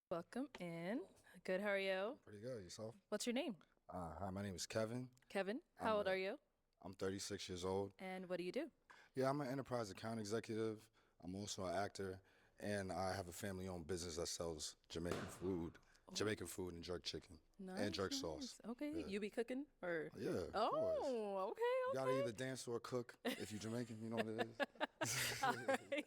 Welcome in. Good, how are you? Pretty good. Yourself? What's your name? Hi, my name is Kevin. Kevin. I'm How old a are you? I'm 36 years old. And what do you do? Yeah, I'm an enterprise account executive. I'm also an actor, and I have a family-owned business that sells Oh, Jamaican food and jerk chicken and nice, jerk sauce. nice. Okay, Yeah, you be cooking or? yeah, of course. Oh, You gotta either dance or cook okay, if you're Jamaican. You know what it is. All right.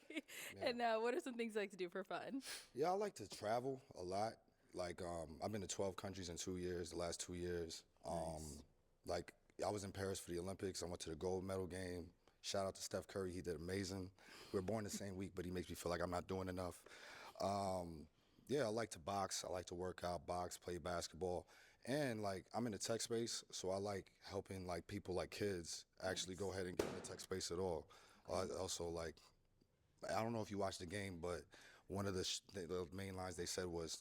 Yeah, And what are some things you like to do for fun? yeah. I like to travel a lot. Like, I've been to 12 countries in 2 years. The last 2 years. Nice. Like I was in Paris for the Olympics. I went to the gold medal game. Shout out to Steph Curry. He did amazing. We were born the same week, but he makes me feel like I'm not doing enough. Um, yeah, I like to box. I like to work out, box, play basketball. And like I'm in the tech space, so I like helping like people like kids actually Nice. go ahead and get in the tech space at all. Also like I don't know if you watched the game, but one of the main lines they said was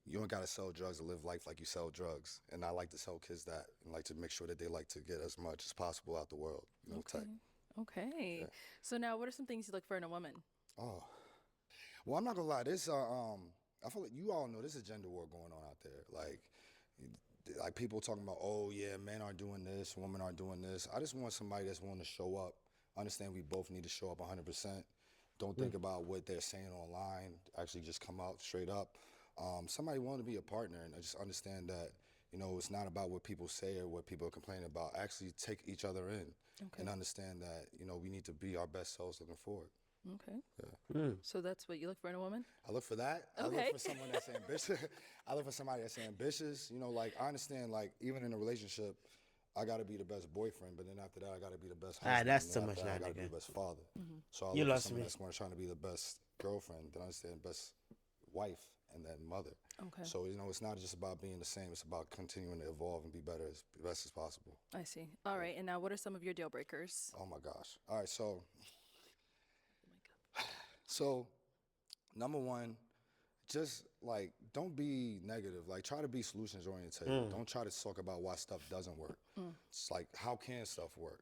you don't gotta sell drugs to live life like you sell drugs. And I like to tell kids that and like to make sure that they like to get as much as possible out the world, tech. Okay. Okay. Yeah. So now, what are some things you look for in a woman? Oh. Well, I'm not gonna lie, I feel like you all know there's a gender war going on out there. Like people talking about, oh yeah, men are doing this, women are doing this. I just want somebody that's willing to show up. Understand we both need to show up 100%. Don't think about what they're saying online. Actually, just come out straight up. Somebody willing to be a partner, and I just understand that it's not about what people say or what people are complaining about. Actually, take each other in Okay. and understand that we need to be our best selves looking forward. Okay. Yeah. So that's what you look for in a woman? I look for that. I look Okay. for someone that's ambitious. I look for somebody that's ambitious. Like I understand, like even in a relationship, I gotta be the best boyfriend, but then after that, I gotta be the best Ah, husband, that's and too then after much that, now, I gotta be nigga. the best father. Hmm. So I You look for lost someone me. that's going to try to be the best girlfriend, then understand best wife, and then mother. Okay. So it's not just about being the same. It's about continuing to evolve and be better as best as possible. I see. All right. And now, what are some of your deal breakers? Oh my gosh. All right. So Oh my God. so number one, just like don't be negative. Like try to be solutions oriented. Don't try to talk about why stuff doesn't work. Mm. It's like how can stuff work?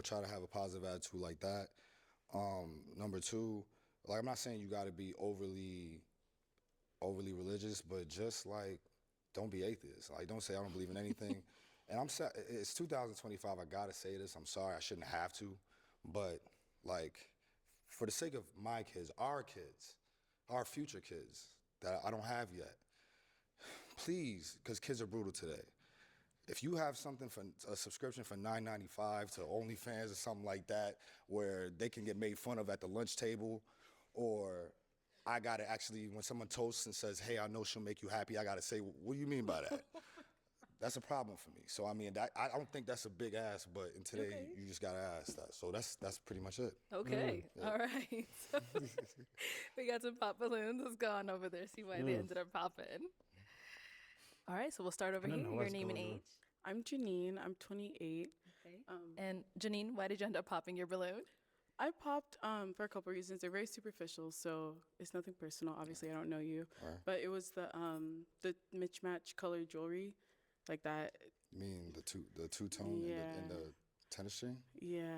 Try to have a positive attitude like that. Number two, like I'm not saying you got to be overly religious, but just like don't be atheist. Like don't say I don't believe in anything. And it's 2025. I gotta say this. I'm sorry. I shouldn't have to, but like for the sake of my kids, our future kids that I don't have yet, please, because kids are brutal today. If you have something for a subscription for $9.95 to OnlyFans or something like that, where they can get made fun of at the lunch table, or I gotta actually, when someone toasts and says, "Hey, I know she'll make you happy," I gotta say, "What do you mean by that?" That's a problem for me. So I mean, I don't think that's a big ask, but in today, Okay. you just gotta ask that. So that's pretty much it. Okay. Yeah. All right. So we got some pop balloons. Let's go on over there, see why they ended up popping. All right. So we'll start over I don't here. know Your what's name and going on. age. I'm Janine. I'm 28. Okay. Um, And Janine, why did you end up popping your balloon? I popped for a couple reasons. They're very superficial, so it's nothing personal. Obviously, I don't know you, All right. but it was the mismatch color jewelry, like that. You mean the two tone and Yeah, the tennis string? yeah.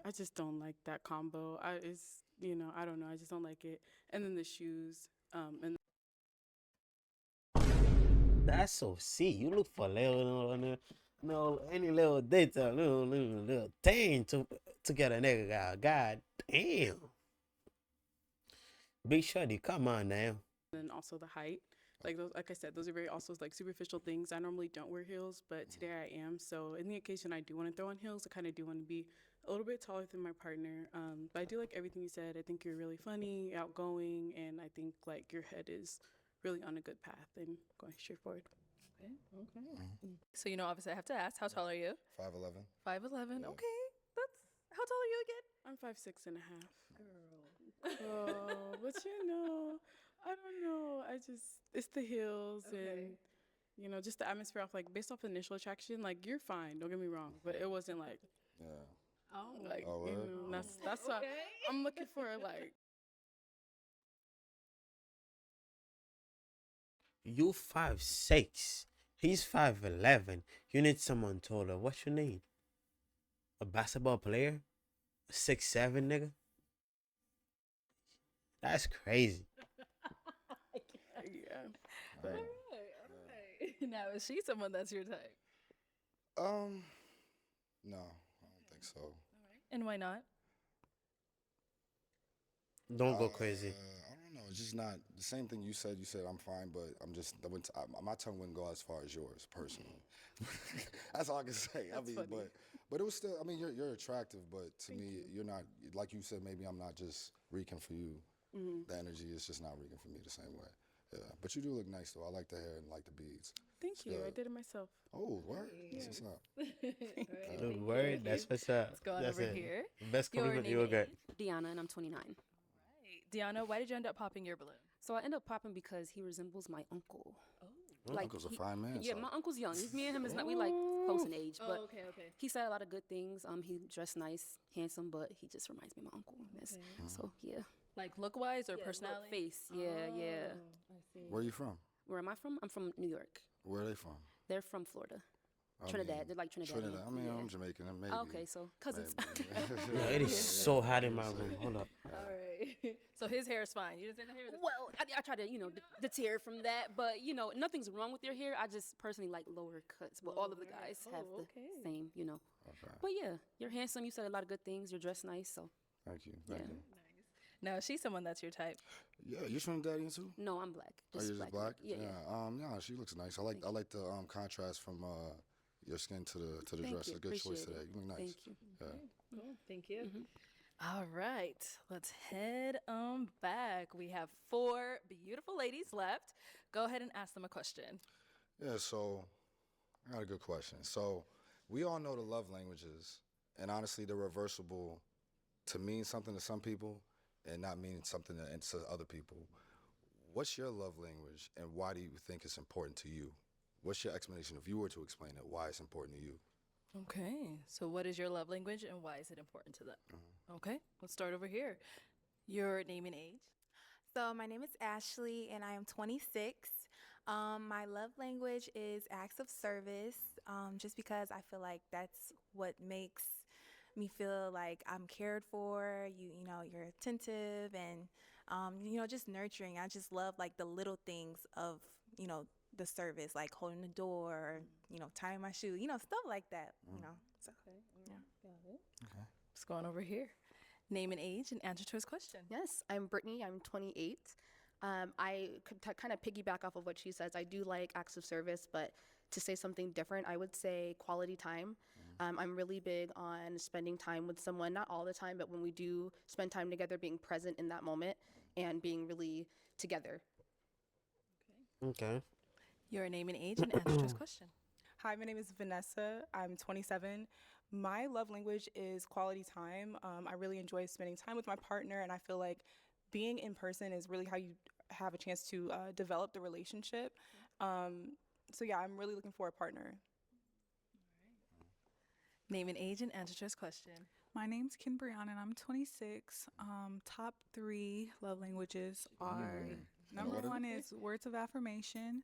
I just don't like that combo. I don't know. I just don't like it. And then the shoes. And That's so see. You look for any little detail, little thing to get a nigga out. God damn. Big shorty, come on now. then also the height. Like those, like I said, those are very also like superficial things. I normally don't wear heels, but today I am. So in the occasion, I do want to throw on heels. I kind of do want to be a little bit taller than my partner. But I do like everything you said. I think you're really funny, outgoing, and I think like your head is really on a good path and going straight forward. Okay. Okay. So obviously, I have to ask, how tall are you? 5'11". 5'11". Yeah. Okay. That's how tall are you again? I'm 5'6.5". Girl. Oh, but I don't know. It's the heels Okay. and just the atmosphere off like based off initial attraction. Like you're fine, don't get me wrong, but it wasn't like Yeah. Oh. like Oh, word? that's what Okay. I'm looking for. Like You 5'6". He's 5'11". You need someone taller. What's your name? A basketball player? 6'7", nigga? That's crazy. yeah, But All right. Now, is she someone that's your type? No, I don't think so. And why not? don't go crazy. I don't know. It's just not the same thing you said. You said I'm fine, but my tongue wouldn't go as far as yours personally. That's all I can say. I mean, funny. but it was still. I mean, you're attractive, but to me, you're not. Like you said, maybe I'm not just reeking for you. The energy is just not reeking for me the same way. Yeah, but you do look nice though. I like the hair and like the beads. Thank you. I good. did it myself. Oh, what? That's what's up. The word, that's what's up. Let's go on That's over it. here. Best Your compliment name you will and get. age? Deanna, and I'm 29. Right. Deanna, why did you end up popping your balloon? So I end up popping because he resembles my uncle. Your uncle's a fine man. Yeah, so. my uncle's young. Me and him is not, we like close in age, but okay. he said a lot of good things. He dressed nice, handsome, but he just reminds me of my uncle. So yeah. Like look-wise or Yeah, look, personality? face. Yeah. I see. Where are you from? Where am I from? I'm from New York. Where are they from? They're from Florida. I Trinidad. mean, They're like Trinidad. Trinidad. I mean, yeah. I'm Jamaican. Maybe. Okay, so cousins. Yo, it is so hot in my room. Hold up. All right. So his hair is fine. You didn't say the hair was Well, I try to, deter from that, but, nothing's wrong with your hair. I just personally like lower cuts, but all of the guys have the okay. same, Okay. But yeah, you're handsome. You said a lot of good things. You're dressed nice, so. Thank you. Thank Yeah. you. Now, is she someone that's your type? Yeah, you're Trinidadian too? No, I'm black. Oh, you're just black? Yeah. Yeah, she looks nice. I like the contrast from your skin to the Thank dress. you. It's a good choice Appreciate today. it. You look nice. Thank you. Yeah. Cool. Thank you. All right. Let's head back. We have 4 beautiful ladies left. Go ahead and ask them a question. Yeah, so I got a good question. So we all know the love languages, and honestly, they're reversible to mean something to some people and not mean something to other people. What's your love language, and why do you think it's important to you? What's your explanation if you were to explain it, why it's important to you? Okay. So, what is your love language and why is it important to them? Okay. Let's start over here. Your name and age? So my name is Ashley and I am 26. My love language is acts of service, just because I feel like that's what makes me feel like I'm cared for. You're attentive and, just nurturing. I just love like the little things of, the service, like holding the door, tying my shoe, stuff like that, So, yeah. Okay. Let's go on over here. Name and age and answer to his question. Yes, I'm Brittany. I'm 28. I could kind of piggyback off of what she says. I do like acts of service, but to say something different, I would say quality time. I'm really big on spending time with someone, not all the time, but when we do spend time together, being present in that moment and being really together. Okay. Your name and age and answer to his question. Hi, my name is Vanessa. I'm 27. My love language is quality time. I really enjoy spending time with my partner, and I feel like being in person is really how you have a chance to develop the relationship. So yeah, I'm really looking for a partner. Name and age and answer to his question. My name's Ken Brianna and I'm 26. Top 3 love languages are number What are 1 is words of affirmation.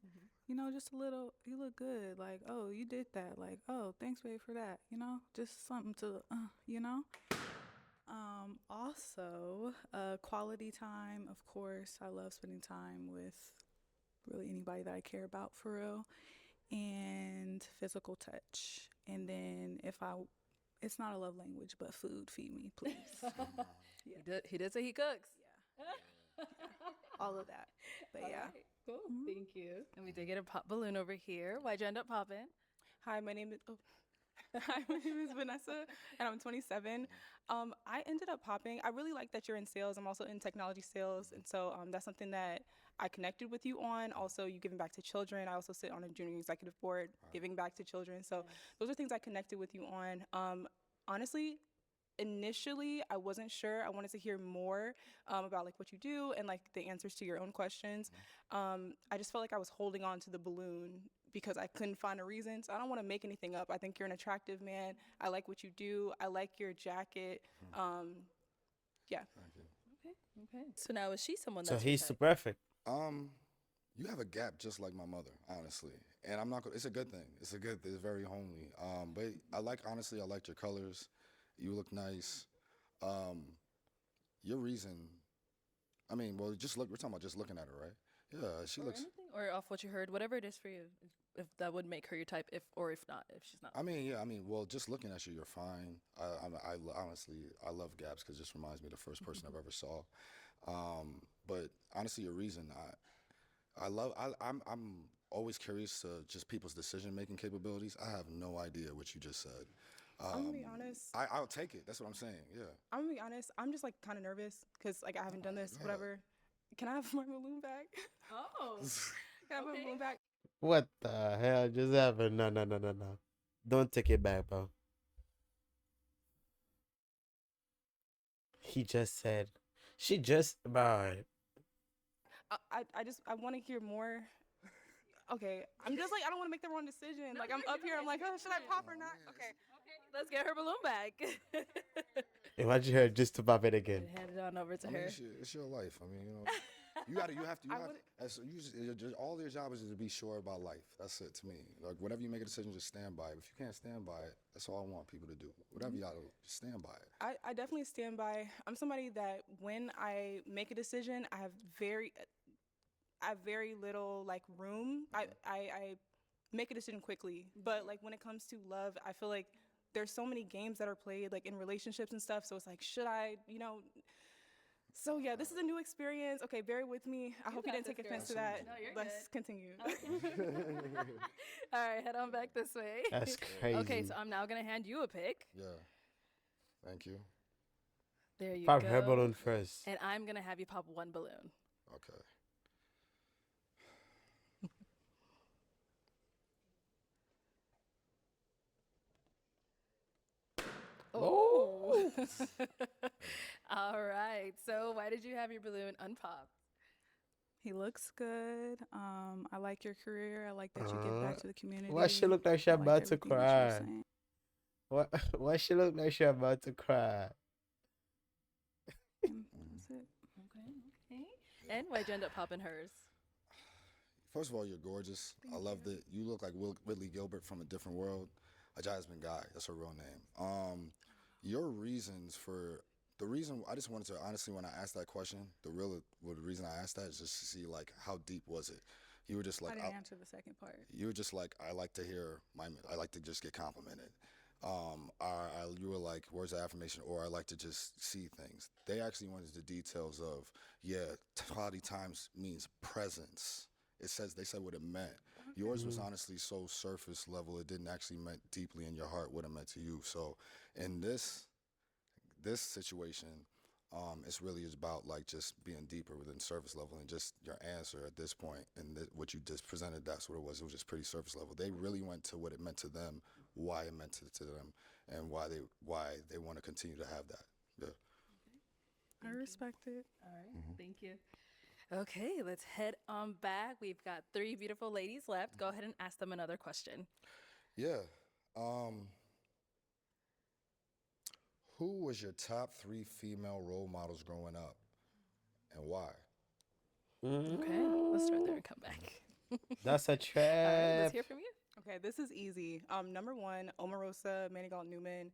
Just a little, you look good. Like, oh, you did that. Like, oh, thanks, babe, for that. Just something to, Also, quality time, of course. I love spending time with really anybody that I care about for real. And physical touch. And then it's not a love language, but food, feed me, please. He did say he cooks. All of that. But yeah. Right, cool. Thank you. And we did get a pop balloon over here. Why'd you end up popping? Hi, my name is Vanessa, and I'm 27. I ended up popping. I really like that you're in sales. I'm also in technology sales, and so that's something that I connected with you on. Also, you giving back to children. I also sit on a junior executive board, giving back to children. So those are things I connected with you on. Honestly, initially, I wasn't sure. I wanted to hear more about like what you do and like the answers to your own questions. I just felt like I was holding on to the balloon because I couldn't find a reason. So I don't want to make anything up. I think you're an attractive man. I like what you do. I like your jacket. Yeah. Thank you. Okay. So now is she someone So that's your he's type? perfect. You have a gap just like my mother, honestly. And I'm not gonna, it's a good thing. It's very homely. But I like your colors. You look nice. Your reason, we're talking about just looking at her, right? Yeah, she looks. Anything or off what you heard, whatever it is for you, if that would make her your type, if not, if she's not. I mean, yeah, I mean, well, just looking at you, you're fine. Honestly, I love Gabs because it just reminds me of the first person I've ever saw. But honestly, your reason, I'm always curious to just people's decision-making capabilities. I have no idea what you just said. I'm gonna be honest. I'll take it. That's what I'm saying. Yeah. I'm gonna be honest. I'm just like kind of nervous because like I haven't done this. God. Whatever. Can I have my balloon back? Oh. Can I have my balloon back? What the hell just happened? No. Don't take it back, bro. He just said, she just, bro. I want to hear more. Okay, I'm just like I don't want to make the wrong decision. Like I'm up here. I'm like, oh, should I pop or not? Okay. Let's get her balloon back. Imagine her just to pop it again. Hand it on over to I mean, her. it's your life. I mean, all your job is to be sure about life. That's it to me. Like, whatever you make a decision, just stand by it. If you can't stand by it, that's all I want people to do. Whatever y'all do, just stand by it. I definitely stand by. I'm somebody that when I make a decision, I have very little like room. I make a decision quickly, but like when it comes to love, I feel like there's so many games that are played like in relationships and stuff. So it's like, should I, So yeah, this is a new experience. Okay, bear with me. I hope you didn't take offense to that. No, you're Let's good. continue. All right, head on back this way. That's crazy. Okay, so I'm now gonna hand you a pick. Yeah. Thank you. There you Pop go. her balloon first. And I'm gonna have you pop one balloon. Okay. Oh. All right. So why did you have your balloon unpopped? He looks good. I like your career. I like that you give back to the community. Why she look like she I like about to everything that you're cry? saying. Why she look like she about to cry? That's it. Okay. And why'd you end up popping hers? First of all, you're gorgeous. I love that you look like Whitley Gilbert from A Different World. A Jasmine Guy. That's her real name. Your reasons for the reason I just wanted to honestly, when I asked that question, the reason I asked that is just to see like how deep was it. You were just like I didn't answer the second part. You were just like I like to just get complimented. You were like words of affirmation, or I like to just see things. They actually went into the details of quality times means presence. They said what it meant. Yours was honestly so surface level. It didn't actually meant deeply in your heart what it meant to you. So in this situation, it's really about like just being deeper within surface level, and just your answer at this point and what you just presented. That's what it was. It was just pretty surface level. They really went to what it meant to them, why it meant to them, and why they want to continue to have that. Yeah. I respect it. All right. Thank you. Okay, let's head on back. We've got 3 beautiful ladies left. Go ahead and ask them another question. Yeah. Who was your top 3 female role models growing up, and why? Okay, let's start there and come back. That's a All right, trap. let's hear from you. Okay, this is easy. Number 1, Omarosa Manigault Newman.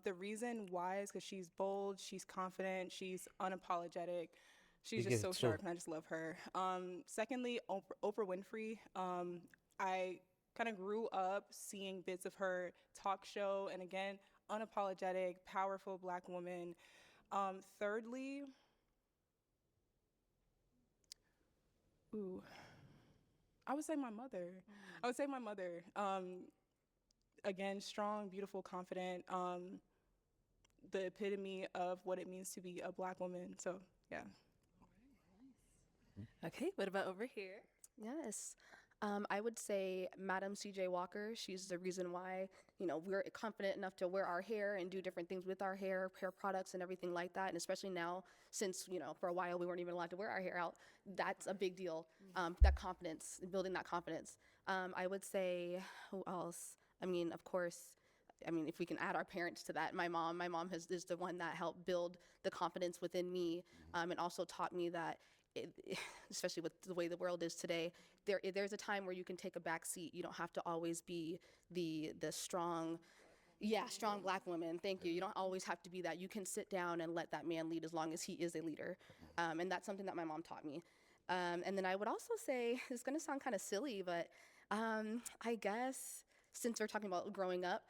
The reason why is because she's bold, she's confident, she's unapologetic. She's You just give so 2. sharp, and I just love her. Secondly, Oprah Winfrey. I kind of grew up seeing bits of her talk show, and again, unapologetic, powerful Black woman. Thirdly, I would say my mother. Again, strong, beautiful, confident. The epitome of what it means to be a Black woman. So, yeah. Okay, what about over here? Yes. I would say Madam C.J. Walker. She's the reason why, we're confident enough to wear our hair and do different things with our hair products and everything like that. And especially now, since, for a while we weren't even allowed to wear our hair out, that's a big deal. That confidence, building that confidence. I would say, who else? Of course, if we can add our parents to that, my mom is the one that helped build the confidence within me, and also taught me that, especially with the way the world is today, there's a time where you can take a back seat. You don't have to always be the strong Black woman. Thank you. You don't always have to be that. You can sit down and let that man lead as long as he is a leader. And that's something that my mom taught me. And then I would also say, it's going to sound kind of silly, but I guess since we're talking about growing up,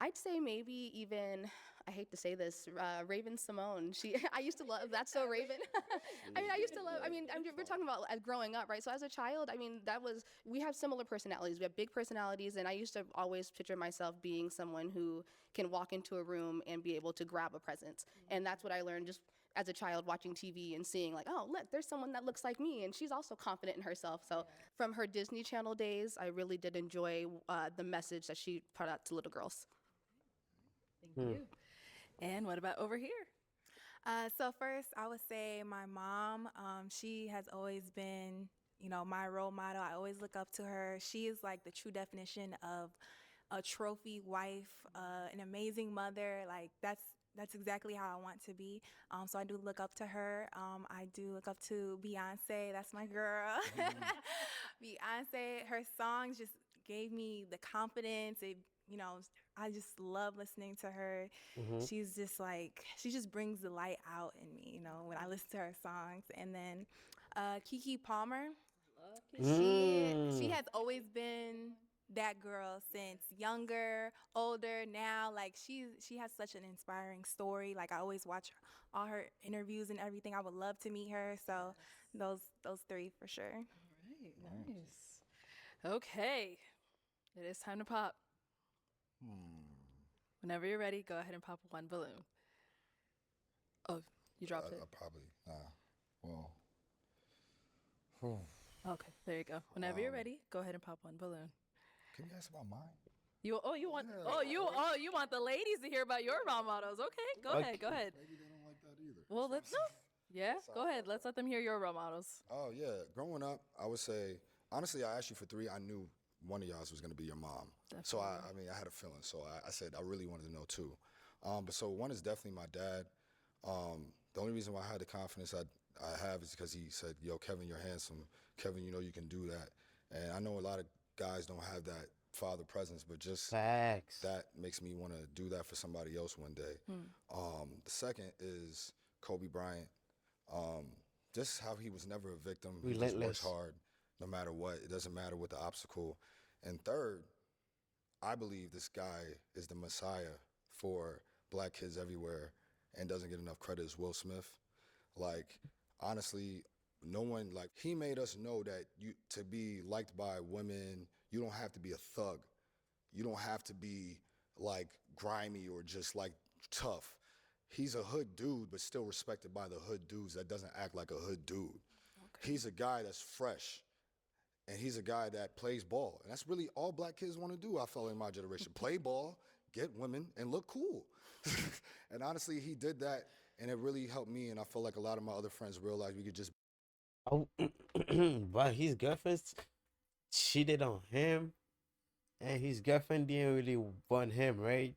I'd say maybe even, I hate to say this, Raven Simone. I used to love, that's so Raven. We're talking about growing up, right? So as a child, we have similar personalities. We have big personalities, and I used to always picture myself being someone who can walk into a room and be able to grab a present. And that's what I learned just as a child watching TV and seeing like, oh, look, there's someone that looks like me, and she's also confident in herself. So from her Disney Channel days, I really did enjoy the message that she put out to little girls. Thank you. And what about over here? So first, I would say my mom. She has always been, my role model. I always look up to her. She is like the true definition of a trophy wife, an amazing mother. Like that's exactly how I want to be. So I do look up to her. I do look up to Beyonce. That's my girl. Beyonce, her songs just gave me the confidence. I just love listening to her. She's just like, she just brings the light out in me, when I listen to her songs. And then Keke Palmer, she has always been that girl since younger, older, now. Like she has such an inspiring story. Like I always watch all her interviews and everything. I would love to meet her. So those three for sure. All right, nice. Okay, it is time to pop. Whenever you're ready, go ahead and pop one balloon. Oh, you dropped it. Probably. Well. Okay, there you go. Whenever you're ready, go ahead and pop one balloon. Can you ask about mine? You want the ladies to hear about your role models. Okay, go ahead. Maybe they don't like that either. Well, let's know. Yeah, go ahead. Let's let them hear your role models. Oh yeah, growing up, I would say honestly, I asked you for three. I knew one of y'all was going to be your mom. Definitely. So I had a feeling. So I said I really wanted to know two. But so one is definitely my dad. The only reason why I had the confidence I have is because he said, "Yo, Kevin, you're handsome. Kevin, you can do that." And I know a lot of guys don't have that father presence, but just Facts. that makes me want to do that for somebody else one day. The second is Kobe Bryant. Just how he was never a victim. Relentless. He just works hard no matter what. It doesn't matter what the obstacle. And third, I believe this guy is the messiah for black kids everywhere and doesn't get enough credit, is Will Smith. Like, honestly, no one, like, he made us know that to be liked by women, you don't have to be a thug. You don't have to be, like, grimy or just, like, tough. He's a hood dude, but still respected by the hood dudes that doesn't act like a hood dude. Okay. He's a guy that's fresh. And he's a guy that plays ball. And that's really all black kids want to do, I felt, in my generation. Play ball, get women, and look cool. And honestly, he did that, and it really helped me. And I feel like a lot of my other friends realized we could just... Oh, but his girlfriend cheated on him. And his girlfriend didn't really want him, right?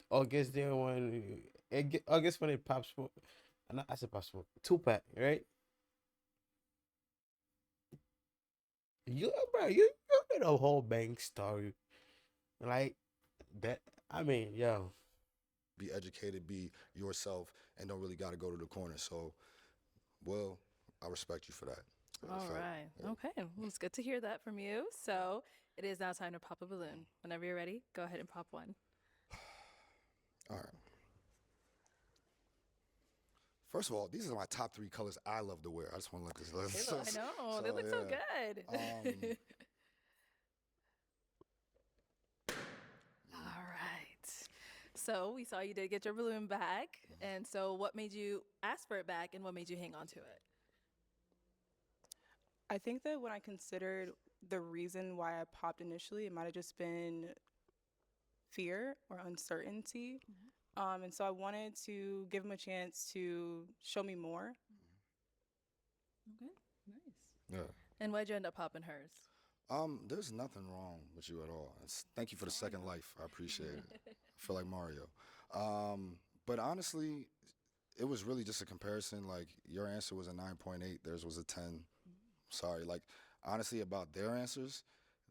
August didn't want... August when it Pop Smoke... I said Pop Smoke. Tupac, right? You made a whole bank story like that. I mean, yo, be educated, be yourself, and don't really got to go to the corner. So, well, I respect you for that. All right. Yeah. Okay. Well, it's good to hear that from you. So it is now time to pop a balloon. Whenever you're ready, go ahead and pop one. All right. First of all, these are my top three colors I love to wear. I just want to let this. I know. They look so good. All right. So we saw you did get your balloon back. And so what made you ask for it back and what made you hang on to it? I think that when I considered the reason why I popped initially, it might have just been fear or uncertainty. And so I wanted to give him a chance to show me more. Okay, nice. Yeah. And why'd you end up popping hers? There's nothing wrong with you at all. Thank you for the second life. I appreciate it. I feel like Mario. But honestly, it was really just a comparison. Like, your answer was a 9.8, theirs was a 10. Sorry. Like, honestly, about their answers,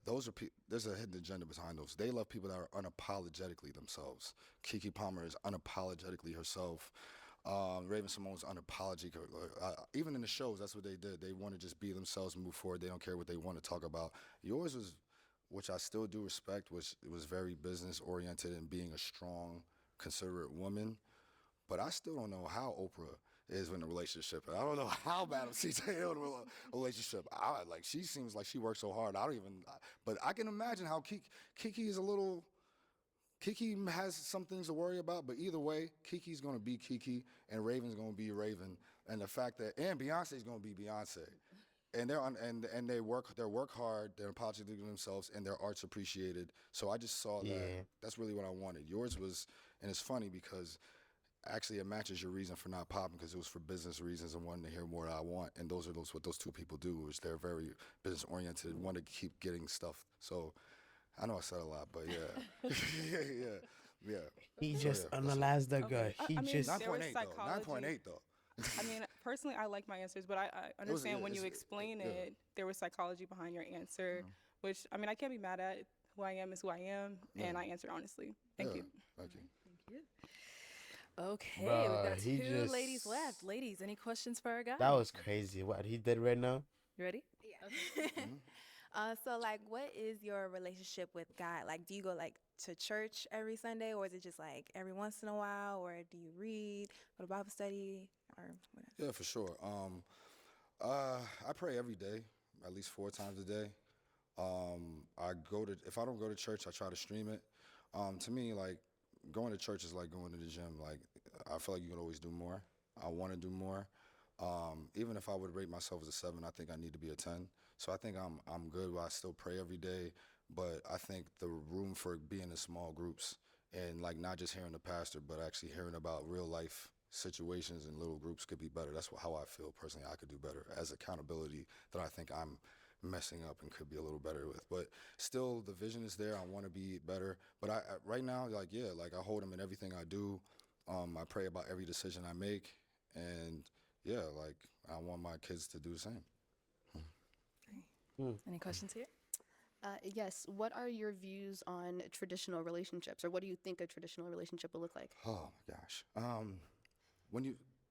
there's a hidden agenda behind those. They love people that are unapologetically themselves. Keke Palmer is unapologetically herself. Raven Simone's unapologetic. Even in the shows, that's what they did. They want to just be themselves and move forward. They don't care what they want to talk about. Yours was, which I still do respect, was it was very business oriented and being a strong, considerate woman. But I still don't know how Oprah is in a relationship. And I don't know how bad she's in a relationship. Like, she seems like she works so hard. I don't even. But I can imagine how Kiki is a little. Kiki has some things to worry about, but either way, Kiki's gonna be Kiki, and Raven's gonna be Raven, and the fact that Beyonce's gonna be Beyonce, and they work hard, they're apologetic to themselves, and their art's appreciated. So I just saw that. That's really what I wanted. Yours was, and it's funny because actually it matches your reason for not popping, because it was for business reasons and wanting to hear more than I want, and those are what those two people do, is they're very business oriented, want to keep getting stuff. So. I know I said a lot, but yeah. yeah. He So, just yeah, analyzed the guy. Okay. He I mean, just. there was 9.8 though. psychology. 9.8 though. I mean, personally, I like my answers, but I understand when you explain yeah. it, there was psychology behind your answer, which, I mean, I can't be mad at. Who I am is who I am, and I answered honestly. Thank you. Thank you. Okay, Bruh, we've he got two just- ladies left. Ladies, any questions for our guy? That was crazy. What he did right now. You ready? Yeah. So, like, what is your relationship with God? Like, do you go, like, to church every Sunday, or is it just, like, every once in a while, or do you read, go to Bible study, or whatever? Yeah, for sure. I pray every day, at least 4 times a day. If I don't go to church, I try to stream it. To me, like, going to church is like going to the gym. Like, I feel like you can always do more. I want to do more. Even if I would rate myself as a 7, I think I need to be a 10. So I think I'm good. I still pray every day, but I think the room for being in small groups and like not just hearing the pastor, but actually hearing about real life situations in little groups could be better. That's how I feel personally. I could do better as accountability that I think I'm messing up and could be a little better with. But still, the vision is there. I want to be better. But I right now, like, yeah, like I hold him in everything I do. I pray about every decision I make, and yeah, like I want my kids to do the same. Any questions here? Yes. What are your views on traditional relationships, or what do you think a traditional relationship will look like? Oh my gosh.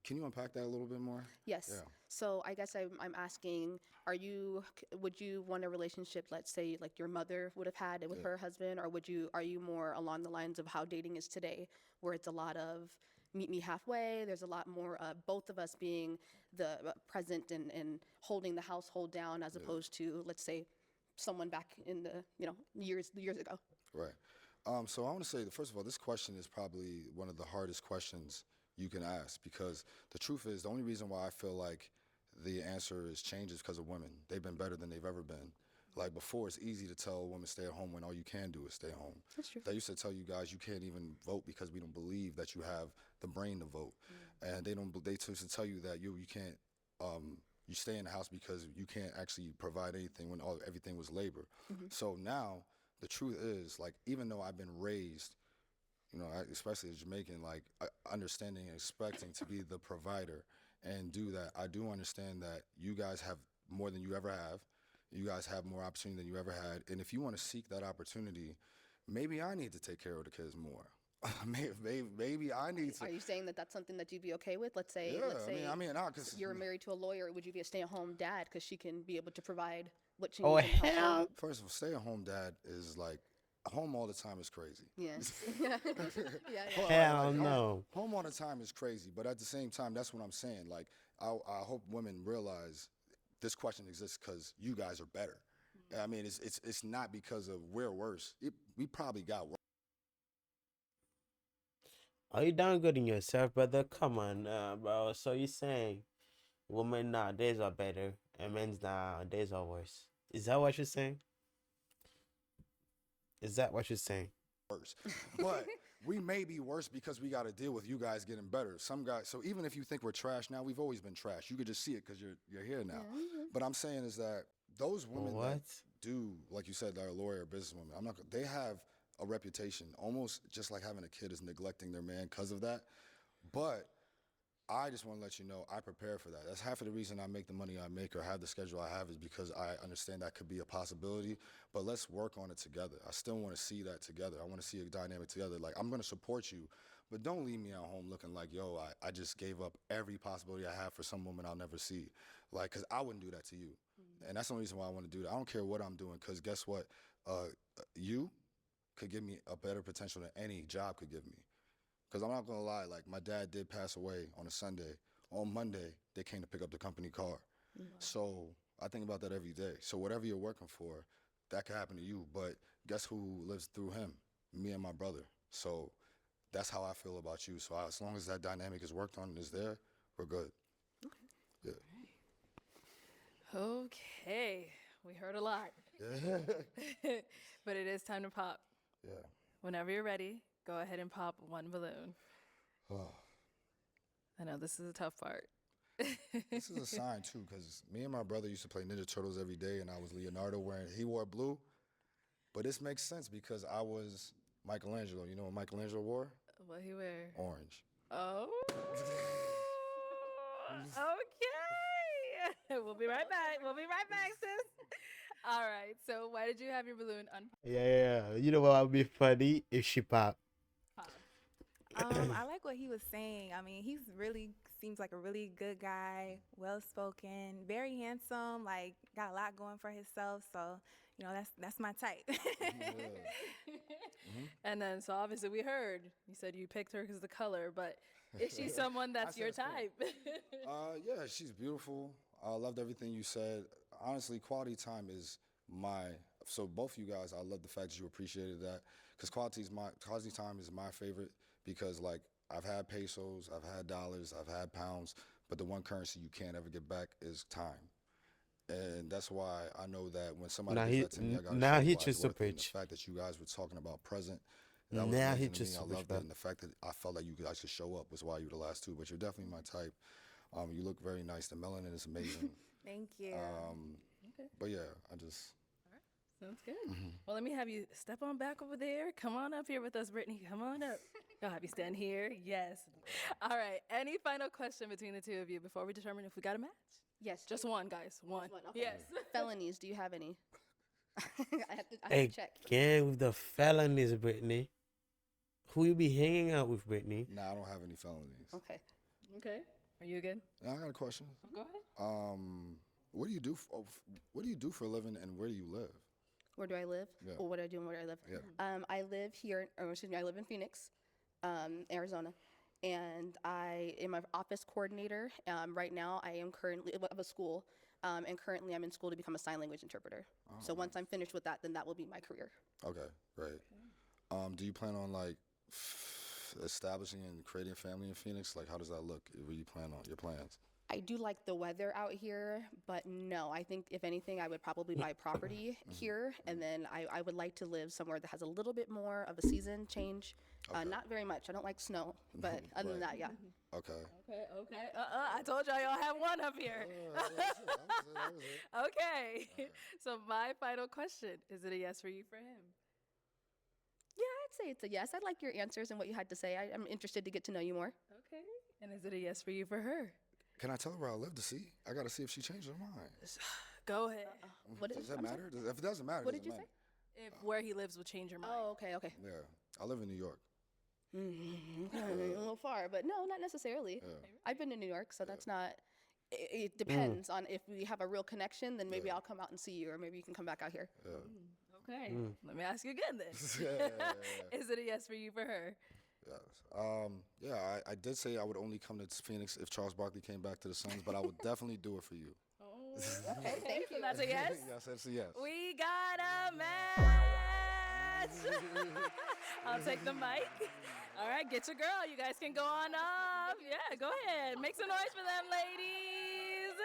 Can you unpack that a little bit more? Yes. Yeah. So I guess I'm asking, would you want a relationship, let's say, like your mother would have had with her husband, or are you more along the lines of how dating is today, where it's a lot of meet me halfway, there's a lot more both of us being the present and holding the household down, as opposed to, let's say, someone back in the years ago. Right. So I want to say that, first of all, this question is probably one of the hardest questions you can ask, because the truth is the only reason why I feel like the answer is changed is because of women. They've been better than they've ever been. Like before, it's easy to tell a woman stay at home when all you can do is stay home. That's true. They used to tell you guys you can't even vote because we don't believe that you have the brain to vote, and they used to tell you that you can't you stay in the house because you can't actually provide anything when everything was labor. So now the truth is, like, even though I've been raised, especially as Jamaican, like understanding and expecting to be the provider and do that, I do understand that you guys have more than you ever have. You guys have more opportunity than you ever had. And if you want to seek that opportunity, maybe I need to take care of the kids more. maybe I need to. Are you saying that that's something that you'd be okay with? Let's say, cause you're married to a lawyer. Would you be a stay-at-home dad because she can be able to provide what she Oh needs? in the hell! household? first of all, stay-at-home dad is like home all the time is crazy. Yes. yeah. Hell no. Home all the time is crazy, but at the same time, that's what I'm saying. Like, I hope women realize this question exists because you guys are better. I mean, it's not because of we're worse. We probably got worse. Are you downgrading yourself, brother? Come on, bro. So you're saying women nowadays are better and men's nowadays are worse? Is that what you're saying? Is that what you're saying? Worse. But we may be worse because we got to deal with you guys getting better. Some guys, so even if you think we're trash now, we've always been trash. You could just see it because you're here now. But I'm saying is that those women that do, like you said, that are a lawyer or businesswoman, they have a reputation, almost just like having a kid is neglecting their man because of that. But I just want to let you know I prepare for that. That's half of the reason I make the money I make or have the schedule I have, is because I understand that could be a possibility. But let's work on it together. I still want to see that together. I want to see a dynamic together. Like, I'm going to support you, But don't leave me at home looking like, yo, I just gave up every possibility I have for some woman I'll never see. Like, because I wouldn't do that to you. And that's the only reason why I want to do that. I don't care what I'm doing, because guess what? You could give me a better potential than any job could give me. Because I'm not going to lie, like, my dad did pass away on a Sunday. On Monday, they came to pick up the company car. So I think about that every day. So whatever you're working for, that could happen to you. But guess who lives through him? Me and my brother. So that's how I feel about you. So as long as that dynamic is worked on and is there, we're good. Yeah. Okay, we heard a lot. Yeah. But it is time to pop. Yeah. Whenever you're ready, go ahead and pop one balloon. I know this is a tough part. This is a sign, too, because me and my brother used to play Ninja Turtles every day, and I was Leonardo he wore blue. But this makes sense because I was Michelangelo. You know what Michelangelo wore? What he wear? Orange. Oh. Okay. We'll be right back. We'll be right back, sis. All right. So why did you have your balloon unpopped? Yeah. You know what would be funny if she pop? I like what he was saying. I mean, he's really seems like a really good guy, well spoken, very handsome, like got a lot going for himself. So, you know, that's my type. And then, so obviously we heard you said you picked her because of the color, but is she someone that's your type? Yeah, she's beautiful. I loved everything you said. Honestly, quality time is so both you guys, I love the fact that you appreciated that, because quality time is my favorite, because like I've had pesos, I've had dollars, I've had pounds, but the one currency you can't ever get back is time. And that's why I know that when somebody does that to me, I got to now show he why it's choose to worth it. And preach. the fact that you guys were talking about present, that was Now he amazing to me. choose I to preach, loved it. man. And the fact that I felt like you guys could show up was why you were the last two. But you're definitely my type. You look very nice. The melanin is amazing. Thank you. But yeah, I just... Sounds good. Well, let me have you step on back over there. Come on up here with us, Brittany. Come on up. I'll have you stand here. Yes. All right. Any final question between the two of you before we determine if we got a match? Yes. Just one, guys. One. Okay. Yes. Felonies, do you have any? I have to check. Again with the felonies, Brittany. Who you be hanging out with, Brittany? Nah, I don't have any felonies. Okay. Okay. Are you good? Now I got a question. Go ahead. What do you do? What do you do for a living, and where do you live? Where do I live? Yeah. Or what do I do and where do I live? Yeah. I live here, I live in Phoenix, Arizona. And I am an office coordinator. Right now, I am currently of a school, and currently I'm in school to become a sign language interpreter. So once I'm finished with that, then that will be my career. Okay, great. Do you plan on like establishing and creating a family in Phoenix? Like, how does that look? What do you plan on? Your plans? I do like the weather out here, but no, I think if anything, I would probably buy property here, and then I would like to live somewhere that has a little bit more of a season change. Okay. Not very much. I don't like snow, but other than that, yeah. Okay. Okay. I told y'all have one up here. That was it. Okay. So my final question, is it a yes for you for him? Yeah, I'd say it's a yes. I like your answers and what you had to say. I'm interested to get to know you more. Okay. And is it a yes for you for her? Can I tell her where I live to see? I got to see if she changed her mind. Go ahead. What Does that matter? If it doesn't matter, What it did you doesn't say? If where he lives will change your mind. Oh, okay. matter. Yeah. I live in New York. A little far, but no, not necessarily. Yeah. I've been to New York, so that's not. It depends on if we have a real connection. Then maybe I'll come out and see you, or maybe you can come back out here. Yeah. Okay. Let me ask you again then. Is it a yes for you for her? Yes. Yeah, I did say I would only come to Phoenix if Charles Barkley came back to the Suns, but I would definitely do it for you. Oh, Okay, thank you. so that's a yes? Yes, that's a yes. We got a match. I'll take the mic. All right, get your girl. You guys can go on up. Yeah, go ahead. Make some noise for them, ladies.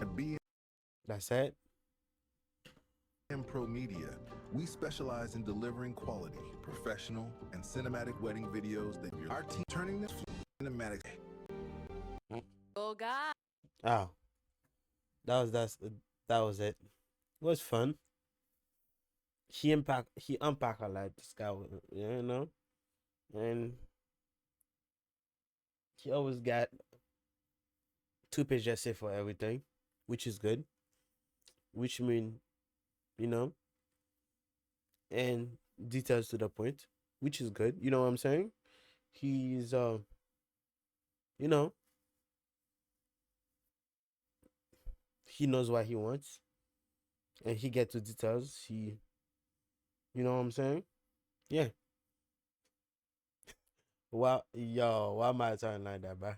At BM That's it. Pro Media, we specialize in delivering quality, professional, and cinematic wedding videos that our team turning this cinematic. Go, guys. Oh, that was it. It was fun. He unpacked a lot. This guy, you know, and he always got two pages for everything. which is good. Which mean, you know, and details to the point, which is good. You know what I'm saying? He's you know, he knows what he wants, and he get to details. You know what I'm saying? Yeah. Why, yo, why am I talking like that, bro?